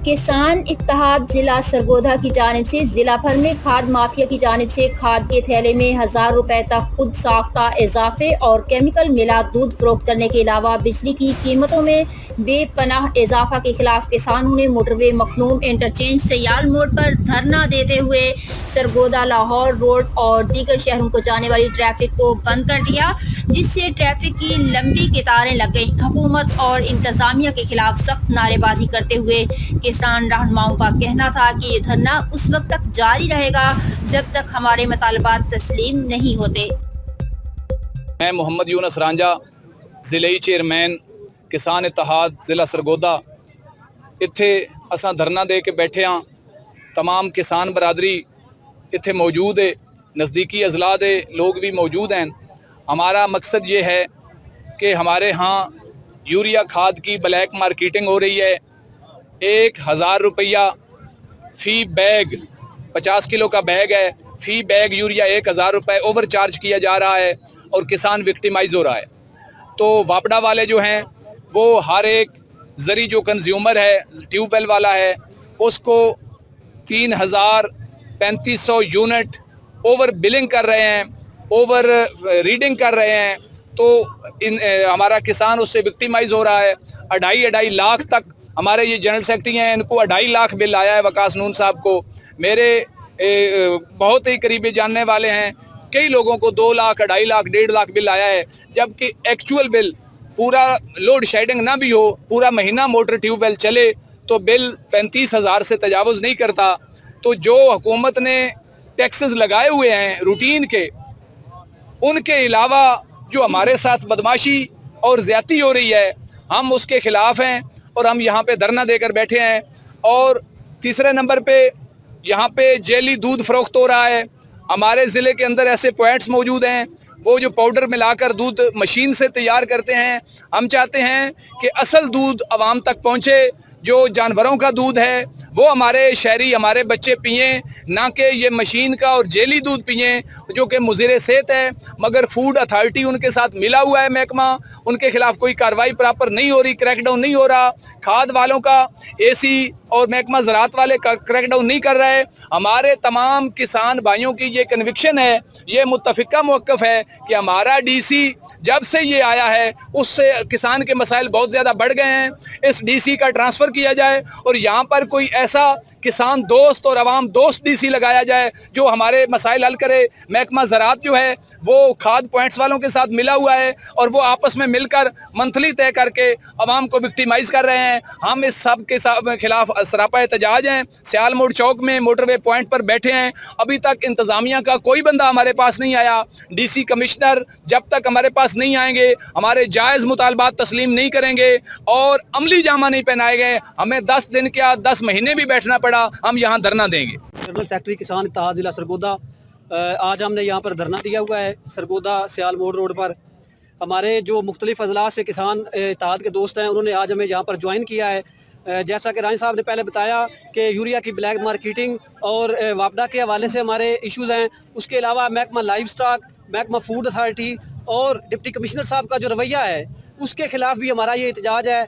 किसान इत्तेहाद जिला सरगोधा की जानिब से जिला भर में खाद माफिया की जानिब से खाद के थैले में 1000 रुपए तक खुद साख्ता इजाफे और केमिकल मिला दूध फरोख्त करने के अलावा बिजली की कीमतों में बेपनाह इजाफा के खिलाफ किसानों ने मोटरवे मखनूम इंटरचेंज सयाल मोड़ पर धरना देते हुए सरगोधा लाहौर रोड और दीगर शहरों को जाने वाली ट्रैफिक को बंद कर दिया, जिससे ट्रैफिक की लंबी कतारें लग गई। हुकूमत और इंतजामिया के खिलाफ सख्त नारेबाजी करते हुए किसान रहनुमाओं का कहना था कि ये धरना उस वक्त तक जारी रहेगा जब तक हमारे मुतालबात तस्लीम नहीं होते। मैं मोहम्मद यूनस रांझा, ज़िले चेयरमैन किसान इत्तेहाद ज़िला सरगोधा। इत्थे असां धरना दे के बैठे हाँ। तमाम किसान बरादरी इत्थे मौजूद है, नज़दीकी अजला दे लोग भी मौजूद हैं। हमारा मकसद ये है कि हमारे यहाँ यूरिया खाद की ब्लैक मार्केटिंग हो रही है। 1000 रुपया फ़ी बैग, 50 किलो का बैग है, फ़ी बैग यूरिया 1000 रुपये ओवर चार्ज किया जा रहा है और किसान विक्टिमाइज हो रहा है। तो वापडा वाले जो हैं वो हर एक ज़री जो कंज्यूमर है, ट्यूबवेल वाला है, उसको 3500 यूनिट ओवर बिलिंग कर रहे हैं, ओवर रीडिंग कर रहे हैं। तो हमारा किसान उससे विक्टिमाइज हो रहा है। 2.5 लाख तक हमारे ये जनरल सेक्रेटरी हैं, इनको 2.5 लाख बिल आया है वकास नून साहब को। मेरे बहुत ही करीबी जानने वाले हैं, कई लोगों को 2 लाख, 2.5 लाख, 1.5 लाख बिल आया है, जबकि एक्चुअल बिल पूरा लोड शेडिंग ना भी हो, पूरा महीना मोटर ट्यूबवेल चले तो बिल 35,000 से तजावुज़ नहीं करता। तो जो हुकूमत ने टैक्सेस लगाए हुए हैं रूटीन के, उनके अलावा जो हमारे साथ बदमाशी और ज़्यादती हो रही है, हम उसके ख़िलाफ़ हैं और हम यहाँ पे धरना देकर बैठे हैं। और तीसरे नंबर पे यहाँ पे जेली दूध फ़रोख्त हो रहा है। हमारे ज़िले के अंदर ऐसे पॉइंट्स मौजूद हैं, वो जो पाउडर मिलाकर दूध मशीन से तैयार करते हैं। हम चाहते हैं कि असल दूध आवाम तक पहुँचे, जो जानवरों का दूध है वो हमारे शहरी, हमारे बच्चे पिएं, ना कि ये मशीन का और जेली दूध पिएं जो कि मुज़िर सेहत है। मगर फूड अथॉरिटी उनके साथ मिला हुआ है, महकमा, उनके खिलाफ कोई कार्रवाई प्रॉपर नहीं हो रही, क्रैकडाउन नहीं हो रहा। खाद वालों का एसी और महकमा ज़राअत वाले क्रैकडाउन नहीं कर रहे। हमारे तमाम किसान भाइयों की ये कन्विक्शन है, ये मुत्तफ़िका मौक़िफ़ है कि हमारा डीसी जब से ये आया है उससे किसान के मसाइल बहुत ज़्यादा बढ़ गए हैं। इस डीसी का ट्रांसफ़र किया जाए और यहाँ पर कोई ऐसा किसान दोस्त और आवाम दोस्त डीसी लगाया जाए जो हमारे मसाइल हल करे। महकमा ज़राअत जो है वो खाद पॉइंट्स वालों के साथ मिला हुआ है और वो आपस में मिलकर मंथली तय करके आवाम को विक्टिमाइज़ कर रहे हैं। हम इस सब के खिलाफ सरापा एहतजाज हैं। सियाल मोड़ चौक में मोटरवे पॉइंट पर बैठे हैं। अभी तक इंतज़ामिया का कोई बंदा हमारे पास नहीं आया। डीसी कमिश्नर जब तक हमारे पास नहीं आएंगे हमारे जायज़ मुतालबात तस्लीम नहीं करेंगे और अमली जामा नहीं पहनाए गए, हमें 10 दिन क्या 10 महीने भी बैठना पड़ा, हम यहाँ धरना देंगे। जनरल सेक्रेटरी किसान इत्तेहाद जिला सरगोधा, आज हमने यहाँ पर धरना दिया हुआ है सरगोधा सियाल मोड़ रोड पर। हमारे जो मुख्तलिफ अजला से किसान इत्तेहाद के दोस्त हैं, उन्होंने आज हमें यहाँ पर ज्वाइन किया है। जैसा कि रानी साहब ने पहले बताया कि यूरिया की ब्लैक मार्केटिंग और वापडा के हवाले से हमारे इश्यूज़ हैं। उसके अलावा महकमा लाइव स्टॉक, महकमा फूड अथॉरिटी और डिप्टी कमिश्नर साहब का जो रवैया है उसके खिलाफ भी हमारा ये एहतजाज है।